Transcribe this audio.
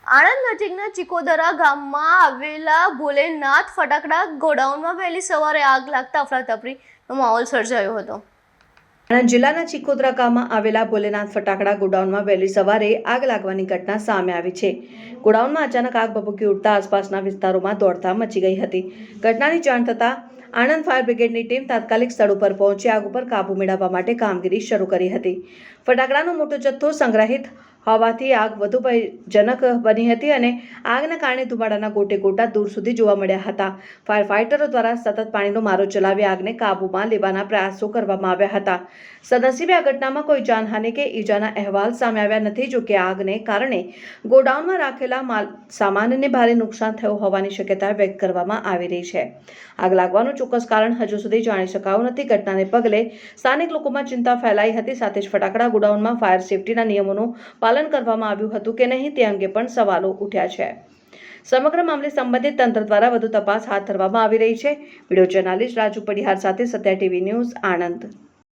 આણંદ નજીકના ચિકોદરા ગામમાં આવેલા ભોલેનાથ ફટાકડા ગોડાઉનમાં વહેલી સવારે આગ લાગતા અફરાતફરીનો માહોલ સર્જાયો હતો। આણંદ જિલ્લાના ચિકોદરા ગામમાં આવેલા ભોલેનાથ ફટાકડા ગોડાઉનમાં વહેલી સવારે આગ લાગવાની ઘટના સામે આવી છે। ગોડાઉનમાં અચાનક આગ ભભૂકી ઉઠતા આસપાસના વિસ્તારોમાં દોડધામ મચી ગઈ હતી। ઘટનાની જાણ થતાં આણંદ ફાયર બ્રિગેડની ટીમ તાત્કાલિક સ્થળ ઉપર પહોંચી આગ ઉપર કાબુ મેળવવા માટે કામગીરી શરૂ કરી હતી। ફટાકડાનો મોટો જથ્થો સંગ્રહિત હોવાથી આગ વધુ ભયજનક બની હતી અને આગના કારણે ધુમાડાના ગોટે ગોટા દૂર સુધી જોવા મળ્યા હતા। ફાયર ફાઇટરો દ્વારા સતત પાણીનો મારો ચલાવી આગને કાબૂમાં લેવાના પ્રયાસો કરવામાં આવ્યા હતા। સદનસીબે આ ઘટનામાં કોઈ જાનહાનિ કે ઈજાના અહેવાલ સામે આવ્યા નથી। જો કે આગને કારણે ગોડાઉનમાં રાખેલા માલ સામાનને ભારે નુકસાન થયું હોવાની શક્યતા વ્યક્ત કરવામાં આવી રહી છે। આગ લાગવાનું ચોક્કસ કારણ હજુ સુધી જાણી શકાયું નથી। ઘટનાને પગલે સ્થાનિક લોકોમાં ચિંતા ફેલાઈ હતી। સાથે જ ફટાકડા ગોડાઉનમાં ફાયર સેફટીના નિયમોનું પાલન કરવામાં આવ્યું હતું કે નહીં તે અંગે પણ સવાલો ઉઠ્યા છે। સમગ્ર મામલે સંબંધિત તંત્ર દ્વારા વધુ તપાસ હાથ ધરવામાં આવી રહી છે। વિડીયો જર્નાલિસ્ટ રાજુ પડિહાર સાથે સત્યા ટીવી ન્યૂઝ આણંદ।